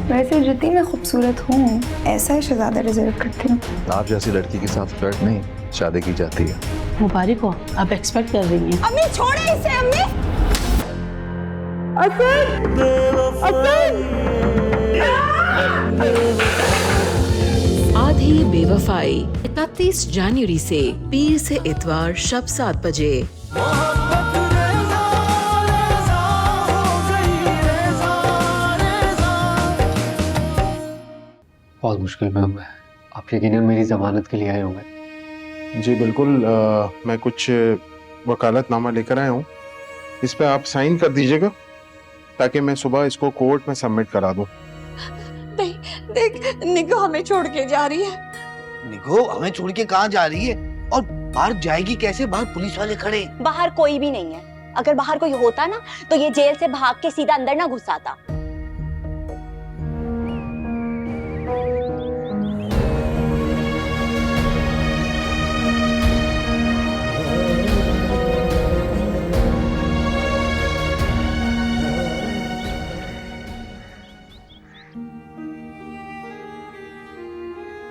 वैसे जितनी मैं खूबसूरत हूँ ऐसा ही शहजादा डिजर्व करती हूँ। आप जैसी लड़की के साथ फ्लर्ट नहीं शादी की जाती है। मुबारक हो, आप एक्सपेक्ट कर रही हैं। अम्मी छोड़े इसे अम्मी। असद, असद। आधी बेवफाई 31 जनवरी से पीर से इतवार शब 7 बजे। बहुत मुश्किल में हूँ। आप यकीनन मेरी जमानत के लिए आए होंगे। जी बिल्कुल, मैं कुछ वकालतनामा लेकर आया हूँ। इस पे आप साइन कर दीजिएगा ताकि मैं सुबह इसको कोर्ट में सबमिट करा दूँ। नहीं, देख निगो हमें छोड़ के जा रही है। निगो हमें छोड़ के कहाँ जा रही है और बाहर जाएगी कैसे? बाहर पुलिस वाले खड़े। बाहर कोई भी नहीं है। अगर बाहर कोई होता ना तो ये जेल से भाग के सीधा अंदर ना घुसाता।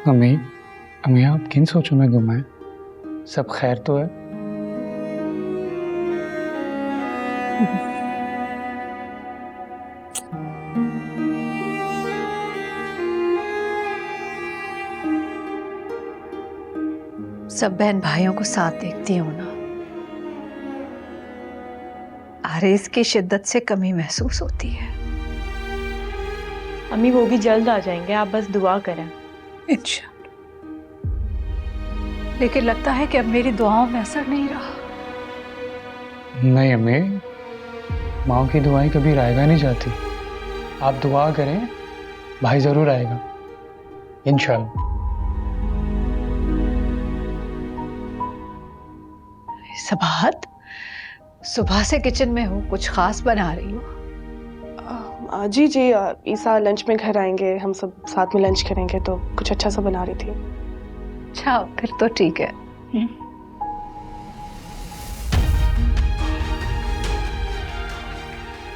अम्मी, अम्मी आप किन सोचों में गुम हैं? सब खैर तो है? सब बहन भाइयों को साथ देखती हूँ ना, आरेज की शिद्दत से कमी महसूस होती है। अम्मी वो भी जल्द आ जाएंगे, आप बस दुआ करें। इंशाअल्लाह। लेकिन लगता है कि अब मेरी दुआओं में असर नहीं रहा। नहीं अम्मी, माँ की दुआएं कभी रायगा नहीं जाती। आप दुआ करें, भाई जरूर आएगा इंशाअल्लाह। सबाहत, सुबह से किचन में हूँ, कुछ खास बना रही हूँ? जी जी, ईसा लंच में घर आएंगे, हम सब साथ में लंच करेंगे, तो कुछ अच्छा सा बना रही थी। अच्छा, फिर तो ठीक है।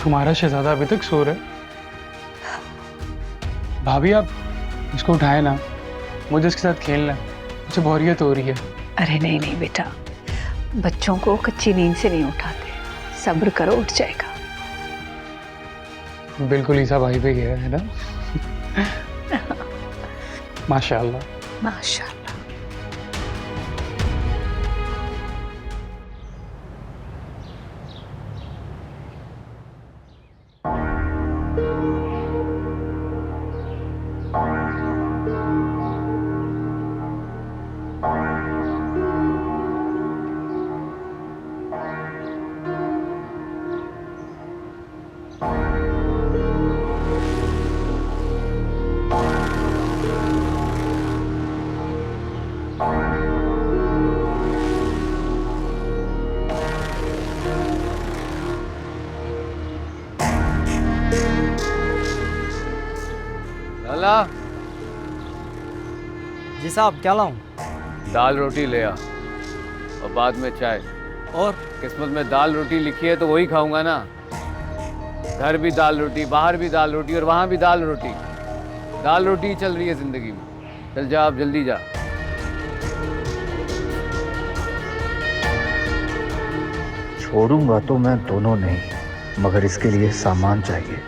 तुम्हारा शहजादा अभी तक सो रहा है। भाभी आप इसको उठाए ना, मुझे इसके साथ खेलना है, मुझे बोरियत हो रही है। अरे नहीं नहीं बेटा, बच्चों को कच्ची नींद से नहीं उठाते, सब्र करो, उठ जाएगा। बिल्कुल ईसा भाई पे गया है ना। माशाल्लाह माशाल्लाह। लाला जी साहब, क्या लाऊं? दाल रोटी ले आ और बाद में चाय। और किस्मत में दाल रोटी लिखी है तो वही खाऊंगा ना। घर भी दाल रोटी, बाहर भी दाल रोटी और वहां भी दाल रोटी। दाल रोटी ही चल रही है जिंदगी में। चल जा, आप जल्दी जा। छोड़ूंगा तो मैं दोनों नहीं, मगर इसके लिए सामान चाहिए,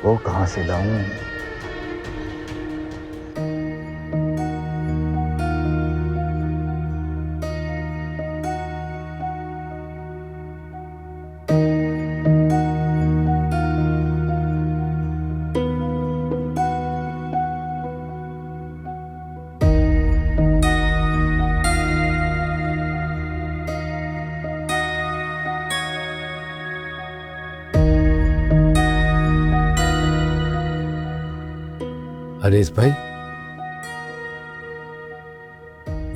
वो कहाँ से लाऊं? अरेज भाई,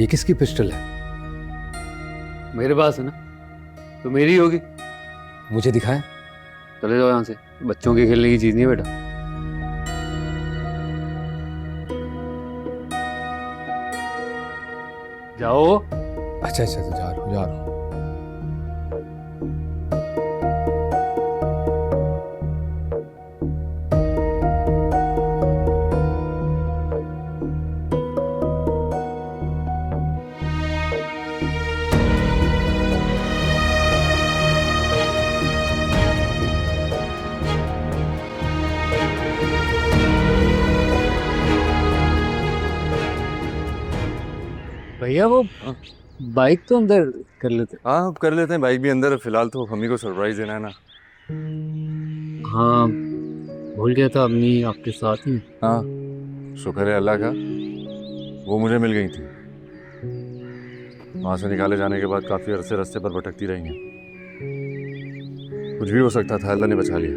ये किसकी पिस्टल है? मेरे पास है ना, तो मेरी होगी। मुझे दिखाएं। चले जाओ यहाँ से, बच्चों के खेलने की चीज नहीं है बेटा। जाओ। अच्छा अच्छा, तो जा रहा हूँ। भैया वो बाइक तो अंदर कर लेते। हाँ कर लेते हैं, बाइक भी अंदर। फिलहाल तो अम्मी को सरप्राइज देना है ना। हाँ भूल गया था, अम्मी आपके साथ ही। हाँ शुक्र है अल्लाह का, वो मुझे मिल गई थी। वहाँ से निकाले जाने के बाद काफ़ी अरसे रास्ते पर भटकती रही हैं। कुछ भी हो सकता था, अल्लाह ने बचा लिया।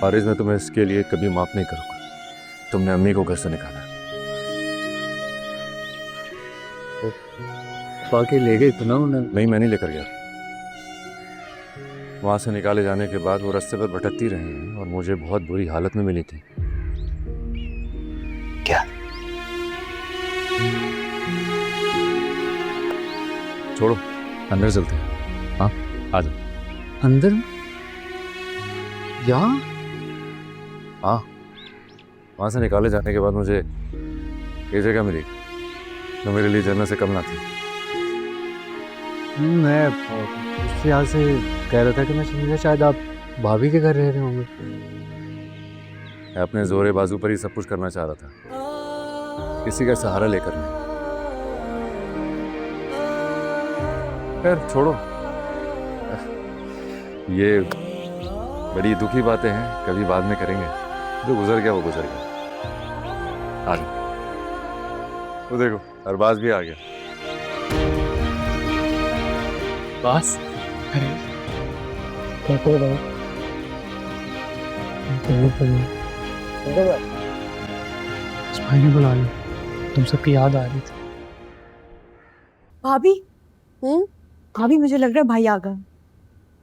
फारिज, मैं तुम्हें इसके लिए कभी माफ़ नहीं करूँगा। तुमने अम्मी को घर से निकाला। बाकी ले गए तो ना उन्हें? नहीं, मैं नहीं लेकर गया। वहाँ से निकाले जाने के बाद वो रास्ते पर भटकती रही हैं और मुझे बहुत बुरी हालत में मिली थी। क्या? छोड़ो, अंदर चलते हैं। हाँ आ जाओ। अंदर? यहाँ? हाँ, वहाँ से निकाले जाने के बाद मुझे ये जगह मिली जो मेरे लिए जन्नत से कम ना थी। मैं उस यहाँ से कह रहा था कि मैं समझा शायद आप भाभी के घर रह रहे होंगे। मैं अपने जोरे बाजू पर ही सब कुछ करना चाह रहा था, किसी का सहारा लेकर नहीं। खैर छोड़ो, ये बड़ी दुखी बातें हैं, कभी बाद में करेंगे। जो गुजर गया वो गुजर गया। आ जाओ। वो देखो अरबाज भी आ गया। बस अरे क्या कर रहा है? भाई ने बुला लिया, तुम सबकी याद आ रही थी। भाभी भाभी मुझे लग रहा है भाई आ गए,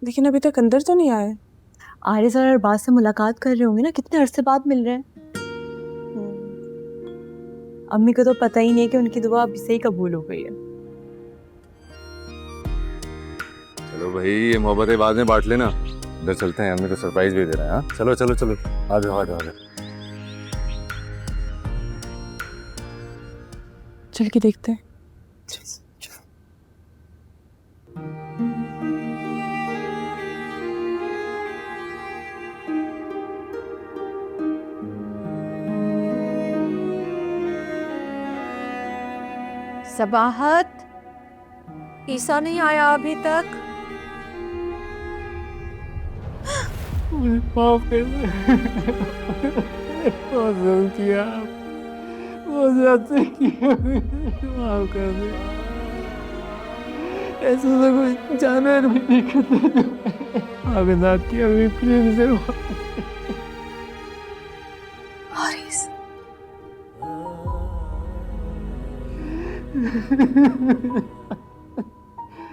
लेकिन अभी तक अंदर तो नहीं आए। आरिस और अरबाज से मुलाकात कर रहे होंगे ना, कितने अरसे बाद मिल रहे हैं। अम्मी को तो पता ही नहीं है कि उनकी दुआ अभी से ही कबूल हो गई है। चलो भाई, ये मोहब्बतें बाद में बांट लेना। इधर चलते हैं, अम्मी को सरप्राइज भी दे रहे हैं। हाँ चलो चलो चलो, आ जाओ आ जाओ आ जाओ। चल के देखते हैं। सबाहत, ईसा नहीं आया अभी तक। माफ कर दे, बहुत गलत किया, बहुत ज्यादा किया, माफ कर दे। ऐसा तो कोई जानवर भी नहीं करता। आपने नाथ किया, अभी प्लीज से आरिस,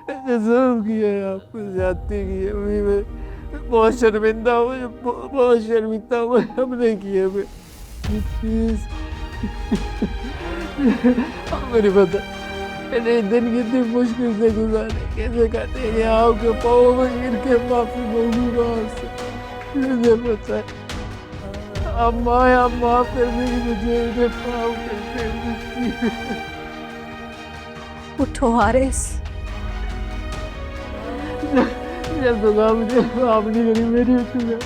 ऐसे जरूर किया है, आपको ज्यादती की है। अभी मैं बहुत शर्मिंदा हूँ, बहुत शर्मिंदा हूँ। हमने किया प्लीज। मेरी बता, मैंने दिन कितनी मुश्किल से गुजारे, कैसे कहते हैं कि आपके पाँव में गिर के माफी मांगूंगा आपसे। मुझे पता है अम्मा, आप माफ कर देंगी मुझे, मेरे पाँव करते। उठो आरिस। जब दुआ मुझे माफ नहीं करी मेरी, उठूंगा।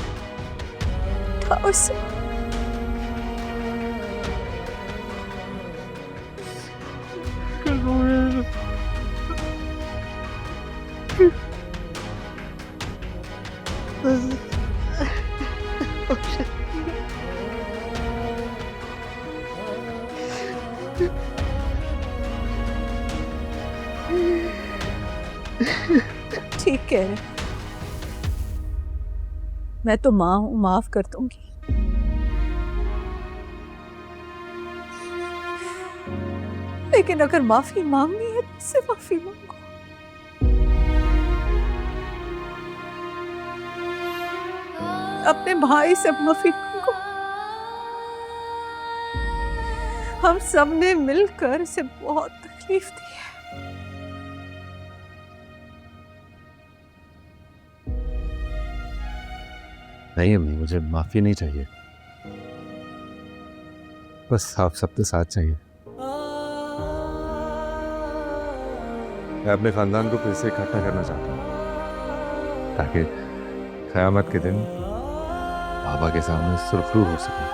ठीक है, मैं तो माँ हूँ, माफ कर दूंगी। लेकिन अगर माफी मांगनी है तो उससे माफी मांगो। अपने भाई से माफी मांगो। हम सब ने मिलकर इसे बहुत तकलीफ दी है। नहीं अम्मी, मुझे माफी नहीं चाहिए, बस आप सबके साथ चाहिए। मैं अपने खानदान को फिर से इकट्ठा करना चाहता हूँ ताकि क़यामत के दिन बाबा के सामने सुरखरू हो सके।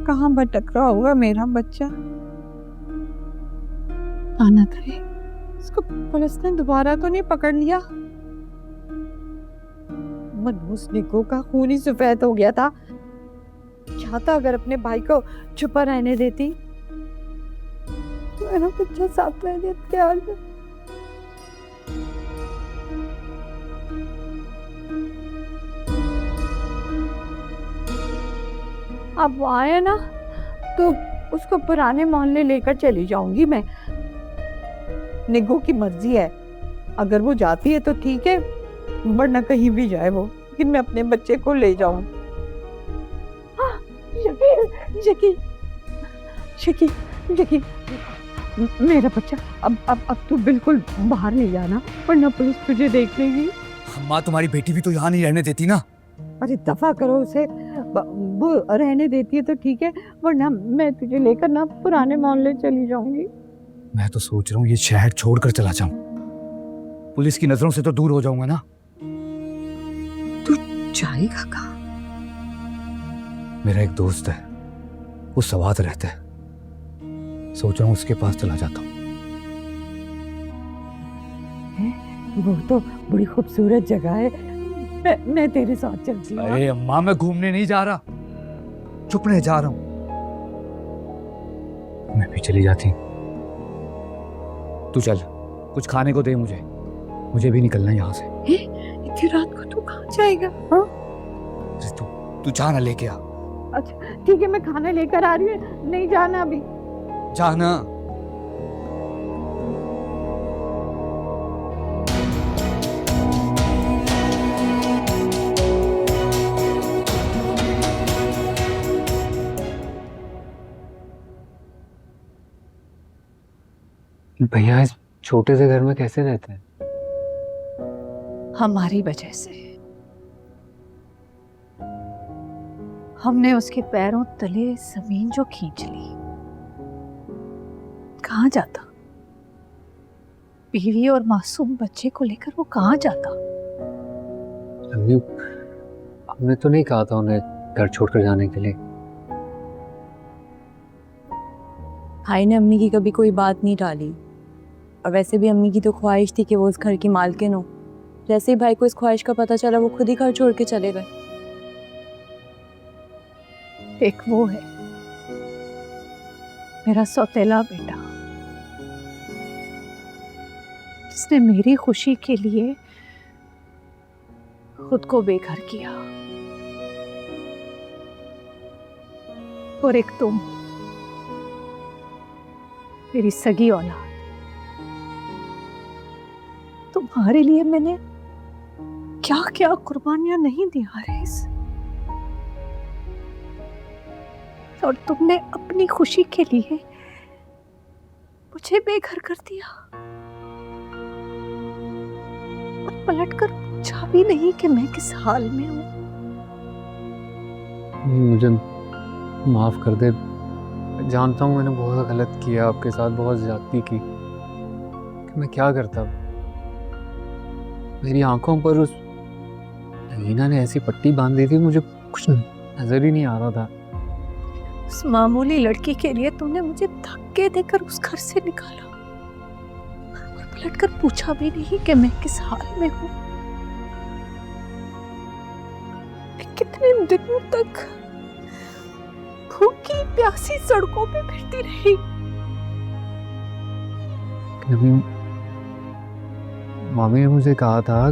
कहाँ भटक रहा होगा मेरा बच्चा? आना था। इसको पुलिस ने दोबारा तो नहीं पकड़ लिया? मनहूस निको का खून ही सफेद हो गया था। चाहता अगर अपने भाई को छुपा रहने देती, मेरा बच्चा साथ रह देता क्या? अब वो आए ना तो उसको पुराने मोहल्ले लेकर चली जाऊंगी मैं। निगो की मर्जी है, अगर वो जाती है तो ठीक है, वरना कहीं भी जाए वो, लेकिन मैं अपने बच्चे को ले जाऊं। यकीन मेरा बच्चा, अब तू बिल्कुल बाहर नहीं जाना, वरना पुलिस तुझे देख लेगी। माँ तुम्हारी बेटी भी तो यहाँ नहीं रहने देती ना। अरे दफा करो उसे, वो रहने देती है तो ठीक है, वरना मैं तुझे लेकर ना पुराने मोहल्ले चली जाऊंगी। मैं तो सोच रहा हूँ ये शहर छोड़कर चला जाऊं, पुलिस की नजरों से तो दूर हो जाऊंगा ना। तू जाएगा कहाँ? मेरा एक दोस्त है, वो सवात रहता है, सोच रहा हूँ उसके पास चला जाता हूँ। वो तो बड़ी खूबसूरत जगह है, मैं तेरे साथ चलती हूँ। अरे अम्मा, मैं घूमने नहीं जा रहा, चुपने जा रहा हूँ। मैं भी चली जाती। तू चल, कुछ खाने को दे मुझे भी निकलना है यहाँ से। इतनी रात को तू कहाँ जाएगा? हाँ? तू जा ना, लेके आ। अच्छा ठीक है, मैं खाना लेकर आ रही हूँ, नहीं जाना अभी। जाना। भैया इस छोटे से घर में कैसे रहते हैं? हमारी वजह से। हमने उसके पैरों तले जमीन जो खींच ली। कहाँ जाता? बीवी और मासूम बच्चे को लेकर वो कहाँ जाता? हमने तो नहीं कहा था उन्हें घर छोड़कर जाने के लिए। भाई ने अम्मी की कभी कोई बात नहीं टाली, और वैसे भी अम्मी की तो ख्वाहिश थी कि वो उस घर की मालकिन हो। जैसे ही भाई को इस ख्वाहिश का पता चला, वो खुद ही घर छोड़ के चले गए। एक वो है मेरा सौतेला बेटा, जिसने मेरी खुशी के लिए खुद को बेघर किया। और एक तुम, मेरी सगी औलाद। तुम्हारे लिए मैंने क्या क्या कुर्बानियां नहीं दी हारिस, और तुमने अपनी खुशी के लिए मुझे बेघर कर दिया, और पलटकर पूछा भी नहीं कि मैं किस हाल में हूं। मुझे माफ कर दे, जानता हूँ मैंने बहुत गलत किया, आपके साथ बहुत ज्यादती की। कि मैं क्या करता? मेरी आंखों पर उस नगीना ने ऐसी पट्टी बांध दी थी, मुझे कुछ नजर ही नहीं आ रहा था। उस मामूली लड़की के लिए तुमने मुझे धक्के देकर उस घर से निकाला, और पलटकर पूछा भी नहीं कि मैं किस हाल में हूं। कितने दिनों तक भूखी प्यासी सड़कों पे फिरती रही। मामी ने मुझे कहा था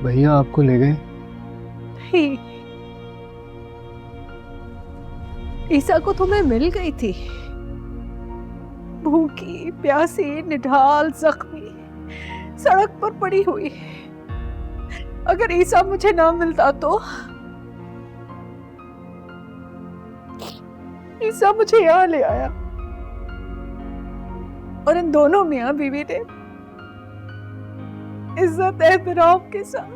भैया आपको ले गए। नहीं, ईसा को तो मैं मिल गई थी, भूखी प्यासी निढाल जख्मी सड़क पर पड़ी हुई, अगर ईसा मुझे ना मिलता तो ईसा मुझे यहाँ ले आया और इन दोनों मियाँ बीवी ने इज्जत एहतराम के साथ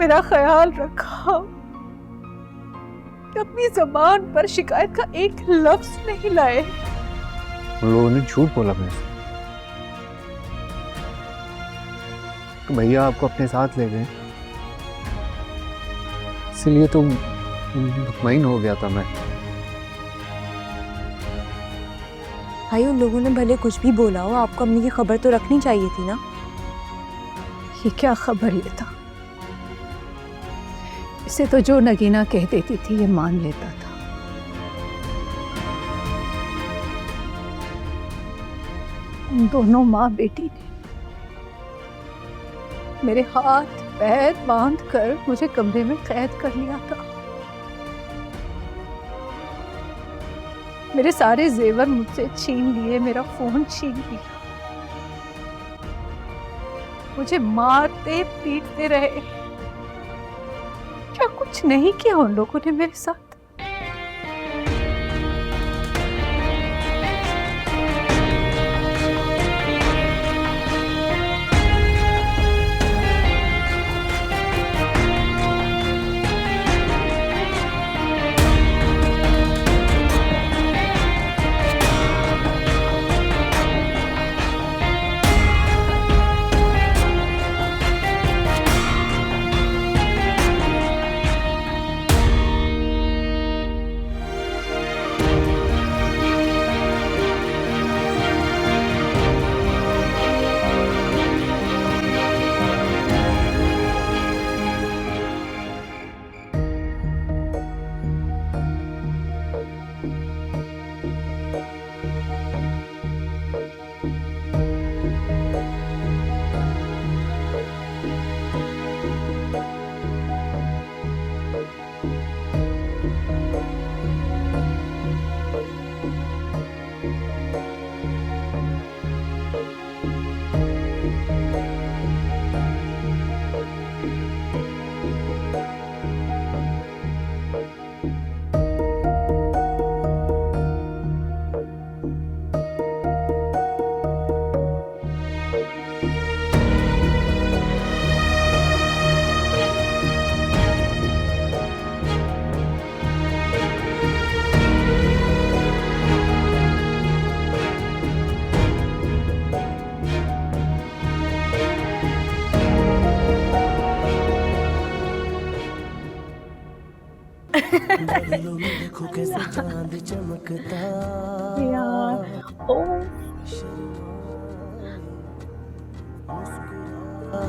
मेरा ख्याल रखा, अपनी जबान पर शिकायत का एक लफ्ज नहीं लाए। उन लोगों ने झूठ बोला मेरे से तो भैया आपको अपने साथ ले गए, इसलिए तो मुतमईन हो गया था मैं। भाई उन लोगों ने भले कुछ भी बोला हो, आपको अम्मी की खबर तो रखनी चाहिए थी ना। ये क्या खबर लेता, इसे तो जो नगीना कह देती थी ये मान लेता था। उन दोनों माँ बेटी ने मेरे हाथ पैर बांध कर मुझे कमरे में कैद कर लिया था। मेरे सारे जेवर मुझसे छीन लिए, मेरा फोन छीन लिया, मुझे मारते पीटते रहे। क्या कुछ नहीं किया उन लोगों ने मेरे साथ?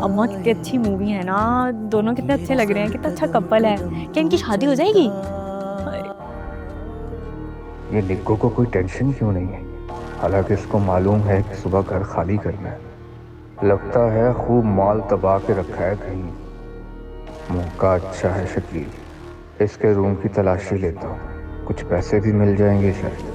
अम्मा कितनी अच्छी मूवी है ना, दोनों कितने अच्छे लग रहे हैं, कितना अच्छा कपल है। क्या इनकी शादी हो जाएगी? ये निक्को को कोई टेंशन क्यों नहीं है? हालांकि इसको मालूम है कि सुबह घर खाली करना है। लगता है खूब माल दबा के रखा है कहीं। मौका अच्छा है शकील, इसके रूम की तलाशी लेता हूँ, कुछ पैसे भी मिल जाएंगे शायद।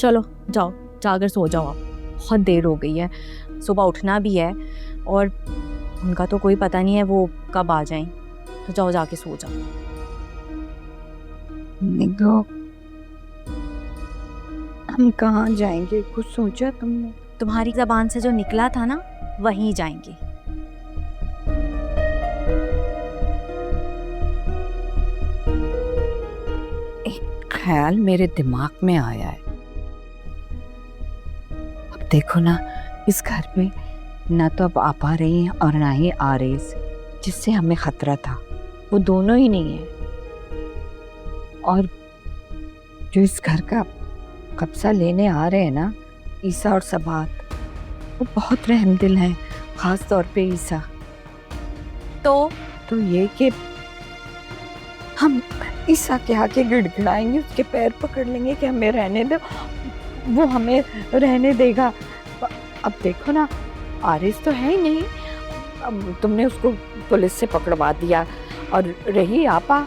चलो जाओ, जाकर सो जाओ आप, बहुत देर हो गई है, सुबह उठना भी है और उनका तो कोई पता नहीं है वो कब आ जाएं, तो जाओ जाके सो जाओ। निगो, हम कहाँ जाएंगे, कुछ सोचा तुमने? तुम्हारी जबान से जो निकला था ना वहीं जाएंगे। एक ख्याल मेरे दिमाग में आया है। अब देखो ना, इस घर में ना तो अब आप आ रही हैं और ना ही आ रही, जिससे हमें खतरा था वो दोनों ही नहीं है। और जो इस घर का कब्जा लेने आ रहे हैं ना, ईसा और सबात, वो बहुत रहमदिल हैं, खास तौर पे ईसा। तो ये कि हम ईसा के आके गिड़गिड़ाएंगे, उसके पैर पकड़ लेंगे कि हमें रहने दो, वो हमें रहने देगा। अब देखो ना, आरिस तो है ही नहीं, अब तुमने उसको पुलिस से पकड़वा दिया और रही आपा,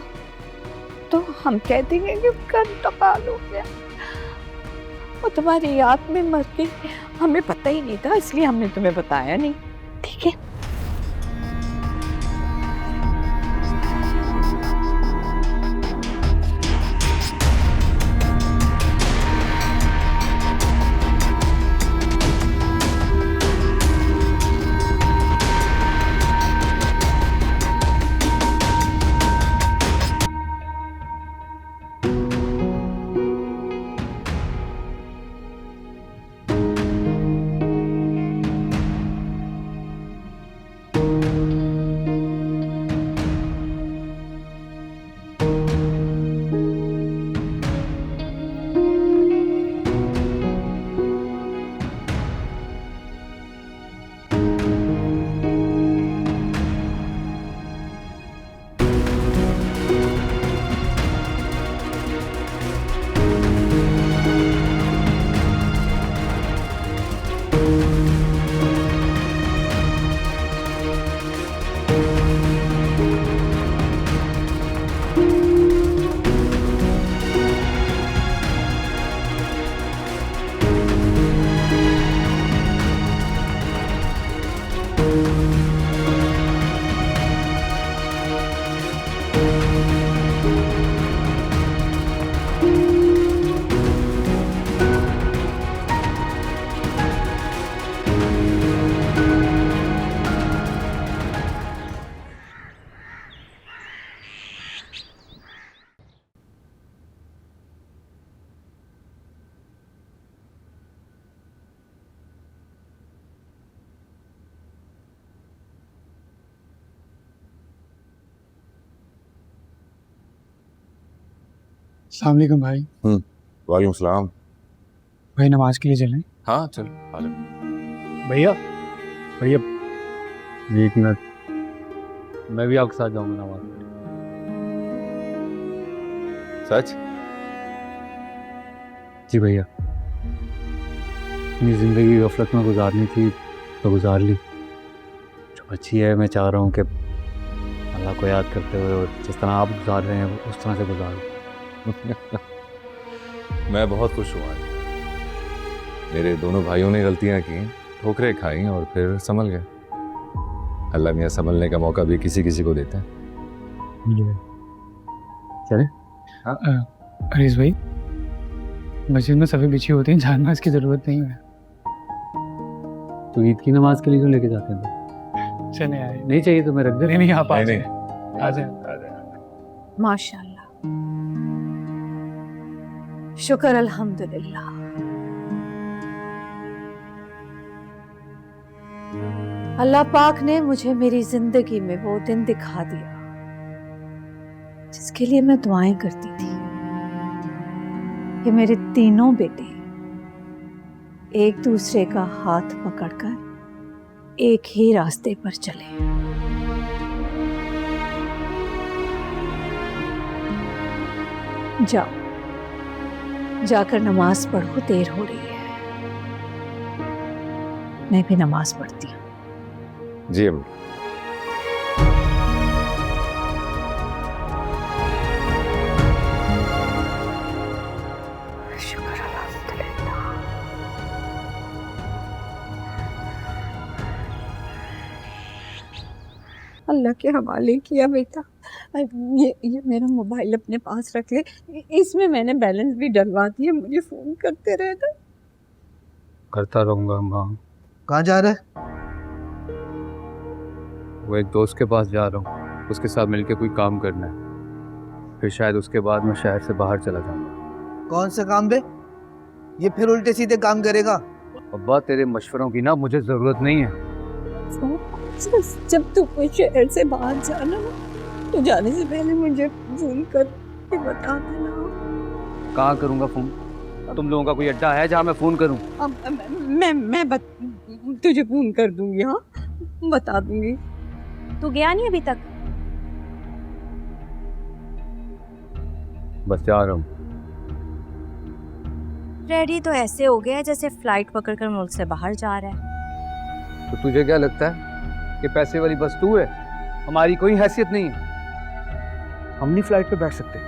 तो हम कह देंगे कि उसका इंतकाल हो गया। वो तुम्हारी याद में मर गई, हमें पता ही नहीं था, इसलिए हमने तुम्हें बताया नहीं। ठीक है? अस्सलाम वालेकुम भाई। वालेकुम सलाम। भाई नमाज के लिए चलें? हाँ चल आ जा। भैया भैया एक मिनट, मैं भी आपके साथ जाऊंगा नमाज पढ़ने। सच? जी भैया, अपनी ज़िंदगी गफलत में गुजारनी थी तो गुजार ली, जो अच्छी है मैं चाह रहा हूँ कि अल्लाह को याद करते हुए और जिस तरह आप गुजार रहे हैं उस तरह से गुजारूं। मैं बहुत खुश हुआ आज। मेरे दोनों भाइयों ने गलतियां की, ठोकरें खाई और फिर संभल गए। अल्लाह मियाँ संभलने का मौका भी किसी किसी को देते हैं। चले? हाँ? अरीस भाई, मस्जिद में सभी बिछी होती हैं, नमाज की जरूरत नहीं है। तो ईद की नमाज के लिए क्यों लेके जाते हैं? चले आए। नहीं चाहिए तो मैं रख दे। नहीं आप आ जाए। आ जाए। माशाल्लाह, शुक्र अल्हम्दुलिल्लाह। अल्लाह पाक ने मुझे मेरी जिंदगी में वो दिन दिखा दिया जिसके लिए मैं दुआएं करती थी कि मेरे तीनों बेटे एक दूसरे का हाथ पकड़कर एक ही रास्ते पर चले। जाओ, जाकर नमाज पढ़ो, देर हो रही है। मैं भी नमाज पढ़ती हूँ। जी अम्मी। शुक्र अल्हम्दुलिल्लाह। अल्लाह के हवाले किया बेटा। ये मेरा मोबाइल अपने पास रख ले, इसमें मैंने बैलेंस भी डलवा दिया, मुझे फोन करते रहना। करता रहूंगा माँ। कहाँ जा रहा है? वो एक दोस्त के पास जा रहा हूँ, उसके साथ मिलके कोई काम करना है, फिर शायद उसके बाद मैं शहर से बाहर चला जाऊंगा। कौन सा काम बे? ये फिर उल्टे सीधे काम करेगा? अब्बा तेरे मशवरों की ना मुझे जरूरत नहीं है। जब तू कोई शहर से बाहर जाना तो जाने से पहले मुझे फोन कर के बता देना। कहाँ करूँगा फोन? तुम लोगों का कोई अड्डा है जहाँ मैं फोन करूँ? मैं तुझे फोन कर दूंगी। हाँ, बता दूंगी। तू गया नहीं अभी तक? बस जा रहा हूँ। रेडी तो ऐसे हो गया जैसे फ्लाइट पकड़कर मुल्क से बाहर जा रहा है। तो तुझे क्या लगता है कि पैसे वाली बस तू है? हमारी कोई हैसियत नहीं है, हम नहीं फ्लाइट पे बैठ सकते।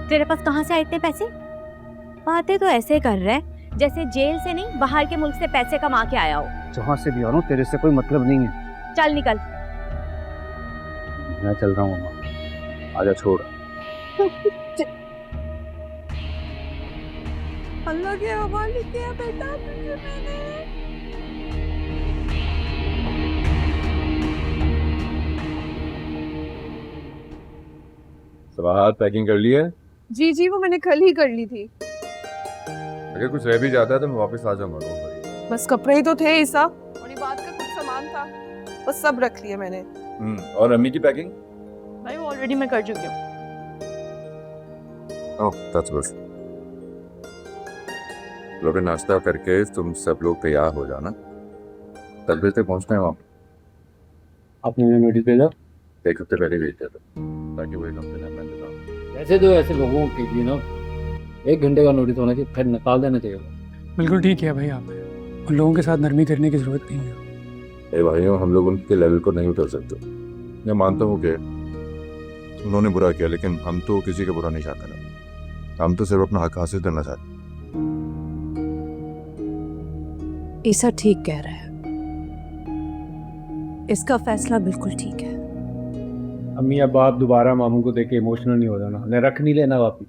तेरे पास कहाँ से आए इतने पैसे? बातें तो ऐसे कर रहे हैं जैसे जेल से नहीं बाहर के मुल्क से पैसे कमा के आया हो। जहाँ से भी आ रहा हूँ तेरे से कोई मतलब नहीं है। चल निकल। मैं चल रहा हूँ अम्मा, आजा छोड़। अल्लाह के हवाले किया बेटा तुझे मैंने। सवाहात पैकिंग कर ली है? जी जी वो मैंने कल ही कर ली थी। अगर कुछ रह भी जाता है तो मैं वापस आ जाऊंगा। बस कपड़े ही तो थे ईसा, और बात का कुछ सामान था, बस सब रख लिया मैंने। और अम्मी की पैकिंग? भाई वो ऑलरेडी मैं कर चुकी हूँ। Oh that's good. लोग नाश्ता करके तुम सब लोग तैयार हो जाना, 10 बजे तक पहुंचना है वहाँ। आपने मुझे नोटिस भेजा? 1 हफ्ते पहले भेज दिया था ताकि वही कंपनी में मैं बताऊँ। ऐसे तो ऐसे लोगों के लिए ना 1 घंटे का नोटिस होना चाहिए, फिर निकाल देना चाहिए। बिल्कुल ठीक है भाई, आप उन लोगों के साथ नरमी करने की जरूरत नहीं है। ए भाइयों, हम लोग उनके लेवल को नहीं उतर सकते। मैं मानता हूँ कि उन्होंने बुरा किया, लेकिन हम तो किसी का बुरा नहीं चाहते ना, हम तो सिर्फ अपना हक हासिल करना चाहते। ईसा ठीक कह रहा है, इसका फैसला बिल्कुल ठीक है। अम्मी अब आप दोबारा मामू को देख के इमोशनल नहीं हो जाना, उन्हें रख नहीं लेना वापिस।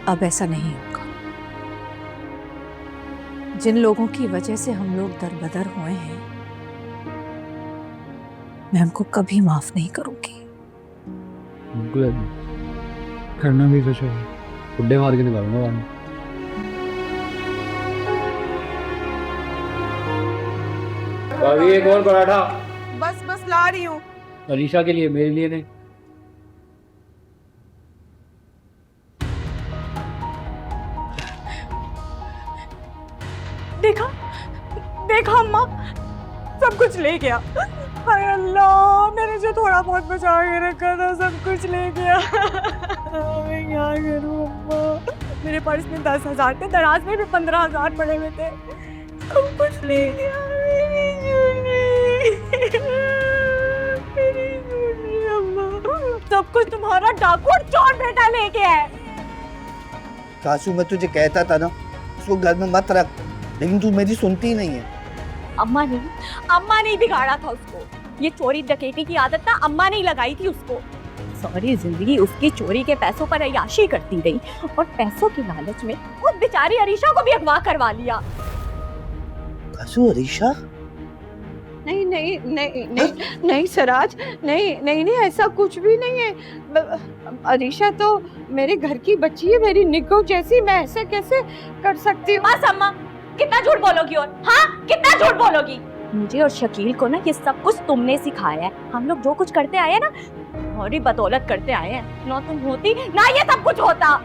अब ऐसा नहीं होगा। जिन लोगों की वजह से हम लोग दरबदर हुए हैं, मैं उनको कभी माफ नहीं करूंगी। बिल्कुल करना भी तो चाहिए, बुड्ढे मार के निकालूंगा वहां। भाभी एक और पराठा। बस बस ला रही हूँ। अलीशा के लिए, मेरे लिए नहीं। देखा देखा अम्मा, सब कुछ ले गया। हाय अल्लाह, मैंने जो थोड़ा बहुत बचा के रखा था सब कुछ ले गया। मैं क्या करूं अम्मा? मेरे पर्स में 10,000 थे, दराज में भी 15,000 पड़े हुए थे, सब कुछ ले गया। मेरी जूनी अम्मा, सब कुछ तुम्हारा डाकू और चोर बेटा ले गया है। सासू, मैं तुझे कहता था ना उसको घर में मत रख, लेकिन तू मेरी सुनती ही नहीं है। अम्मा ने बिगाड़ा था उसको। ये चोरी डकैती की आदत ना अम्मा ने ही लगाई थी उसको। सारी जिंदगी उसकी चोरी के पैसों पर अय्याशी करती रही और पैसों की लालच में उस बेचारी अरीशा को भी अगवा करवा लिया। कसू अरीशा? नहीं नहीं नहीं नहीं नहीं सराज, नहीं नहीं नहीं, ऐसा कुछ भी नहीं है। अरीशा तो मेरे घर की बच्ची है, मेरी निगो जैसी। मैं ऐसे कैसे कर सकती हूँ? बस अम्मा, कितना झूठ बोलोगी? और हाँ, कितना झूठ बोलोगी? मुझे और शकील को ना ये सब कुछ तुमने सिखाया है। हम लोग जो कुछ करते आए हैं ना, तुम्हारी बदौलत करते आए हैं। ना तुम होती ना ये सब कुछ होता।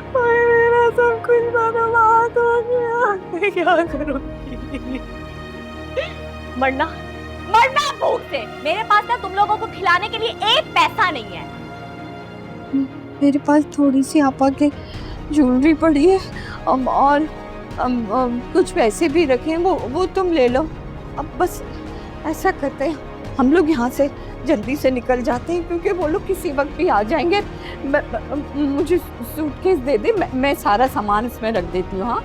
मेरा सब कुछ बर्बाद हो गया, मैं क्या करूँगी? मरना भूख से। मेरे पास ना तुम लोगों को खिलाने के लिए एक पैसा नहीं है। मेरे पास थोड़ी सी आपा के ज्वेलरी पड़ी है, और कुछ पैसे भी रखे हैं, वो तुम ले लो। अब बस ऐसा करते हैं, हम लोग यहाँ से जल्दी से निकल जाते हैं, क्योंकि वो लोग किसी वक्त भी आ जाएंगे। मुझे सूटकेस दे दे, मैं सारा सामान इसमें रख देती हूँ। हाँ,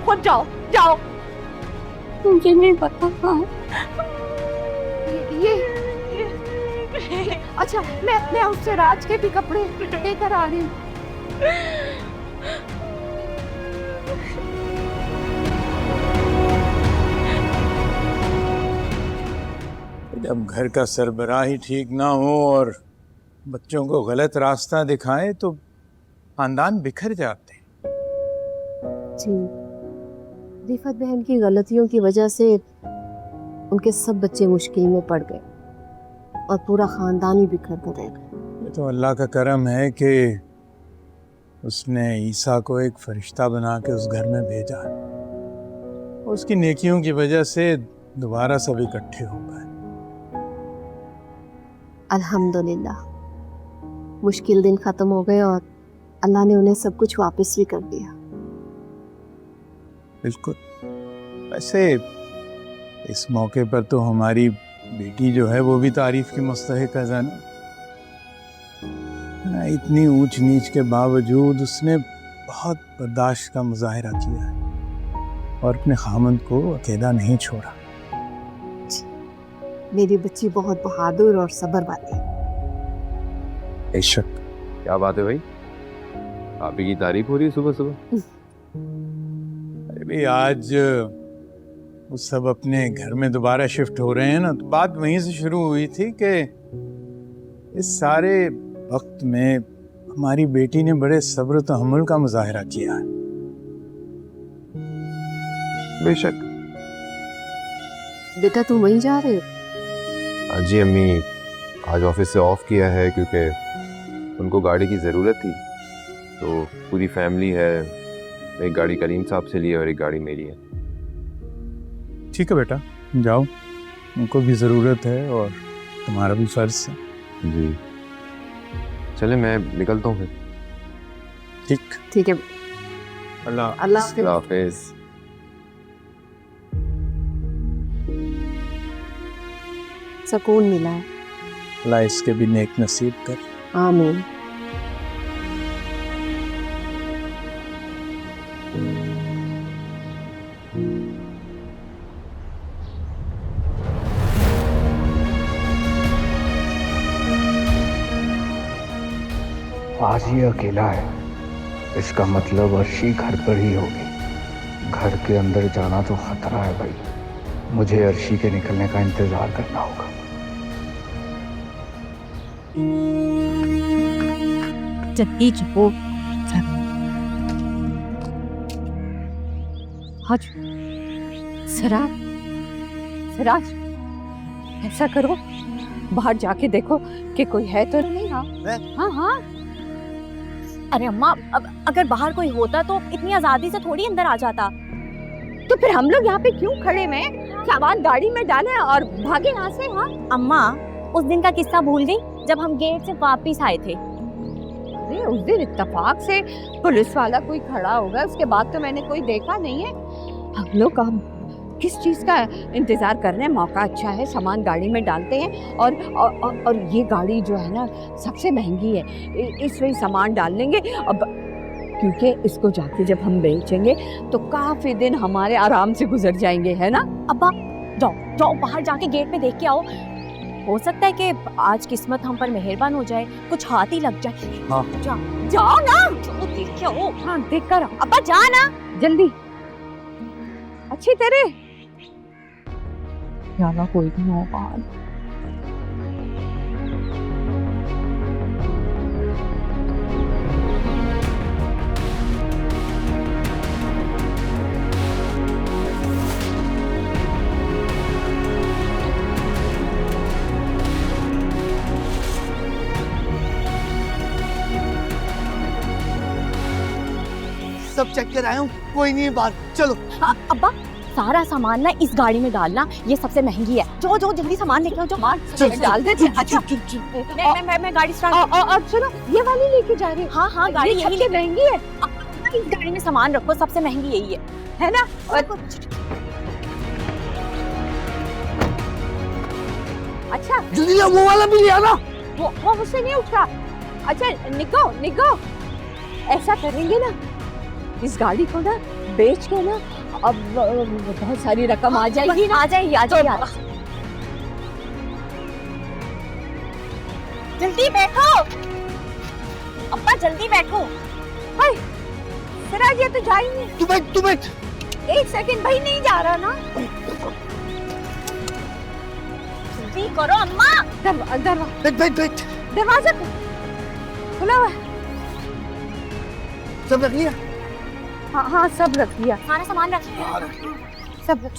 खुद जाओ जाओ। मुझे नहीं पता कहाँ ये अच्छा, मैं उससे राज के भी कपड़े लेकर आ रही हूँ। जब घर का सरबराह ही ठीक ना हो और बच्चों को गलत रास्ता दिखाए तो खानदान बिखर जाते हैं। जी, रिफत बहन की गलतियों की वजह से उनके सब बच्चे मुश्किल में पड़ गए और पूरा खानदान ही बिखर कर रह गया। ये तो अल्लाह का करम है कि उसने ईसा को एक फरिश्ता बना के उस घर में भेजा। उसकी नेकियों की वजह से दोबारा सब इकट्ठे हो गए। अल्हम्दुलिल्लाह, मुश्किल दिन खत्म हो गए और अल्लाह ने उन्हें सब कुछ वापस भी कर दिया। बिल्कुल। वैसे इस मौके पर तो हमारी बेटी जो है वो भी तारीफ की मुस्तहिक है जाना। इतनी ऊंच नीच के बावजूद उसने बहुत बर्दाश्त का मुजाहिरा किया है और अपने खामंद को अकेला नहीं छोड़ा। मेरी बच्ची बहुत बहादुर और सब्र वाली है। बेशक। क्या बात है भाई, भाभी की तारीफ हो रही है सुबह सुबह? अरे भाई आज वो सब अपने घर में दोबारा शिफ्ट हो रहे हैं ना, तो बात वहीं से शुरू हुई थी कि इस सारे वक्त में हमारी बेटी ने बड़े सब्र तहम्मुल का मुजाहिरा किया है। बेशक। बेटा तुम वहीं जा रहे हो? हाँ जी अम्मी, आज ऑफिस से ऑफ किया है क्योंकि उनको गाड़ी की ज़रूरत थी, तो पूरी फैमिली है। एक गाड़ी करीम साहब से ली है और एक गाड़ी मेरी है। ठीक है बेटा, जाओ, उनको भी ज़रूरत है और तुम्हारा भी फर्ज है। जी चले, मैं निकलता हूँ फिर। ठीक है। अल्लाह हाफिज़। सुकून मिला है। अल्लाह इसके भी नेक नसीब कर। आमीन। आज ये अकेला है, इसका मतलब अर्शी घर पर ही होगी। घर के अंदर जाना तो खतरा है भाई, मुझे अर्शी के निकलने का इंतजार करना होगा। जल्दी जाओ। हज सिराज, सिराज ऐसा करो, बाहर जाके देखो कि कोई है तो नहीं। हाँ हाँ। अरे अम्मा, अब अगर बाहर कोई होता तो इतनी आजादी से थोड़ी अंदर आ जाता। तो फिर हम लोग यहाँ पे क्यों खड़े हैं? सामान गाड़ी में डाले और भागे यहाँ से। हाँ अम्मा, उस दिन का किस्सा भूल गई जब हम गेट से वापस आए थे? अरे उस दिन इत्तेफाक से पुलिस वाला कोई खड़ा होगा, उसके बाद तो मैंने कोई देखा नहीं है। हम लोग हम किस चीज़ का इंतज़ार कर रहे हैं? मौका अच्छा है, सामान गाड़ी में डालते हैं और ये गाड़ी जो है ना सबसे महंगी है, इसमें सामान डाल लेंगे। अब क्योंकि इसको जाके जब हम बेचेंगे तो काफ़ी दिन हमारे आराम से गुजर जाएंगे, है ना? अब्बा जाओ जाओ, बाहर जाके गेट पे देख के आओ। हो सकता है कि आज किस्मत हम पर मेहरबान हो जाए, कुछ हाथ ही लग जाए। हाँ। जाओ ना, जाओ देख के आओ। हाँ देख कर। अब्बा जा ना जल्दी। अच्छी तरह यार, कोई नहीं होगा। सब चेक कर आया हूँ, कोई नहीं है बाहर, चलो। अब्बा सारा सामान ना इस गाड़ी में डालना, ये सबसे महंगी है। जो जो जल्दी सामान लेके आओ, जो डाल देते हैं। अच्छा मैं गाड़ी स्टार्ट। और सुनो, ये वाली लेके जा रही हूँ। हाँ हाँ, गाड़ी यही सबसे महंगी है। इस गाड़ी में सामान रखो, सबसे महंगी यही है ना? अच्छा जल्दी वो वाला भी ले आना। वो मुझसे नहीं उठ रहा। अच्छा निको निको, ऐसा करेंगे ना, इस गाड़ी को ना बेच के ना अब बहुत सारी रकम आ जाएगी ना। आ जाएगी आ जाएगी। जल्दी बैठो अब्बा, जल्दी बैठो। सिराज ये तो जा ही नहीं। तू बैठ। एक सेकंड भाई, नहीं जा रहा ना। जल्दी करो अम्मा। बैठ। दरवाजा खुला हुआ। सब रख लिया? हाँ सब रख लिया। सारा सामान रख लिया। सब रख।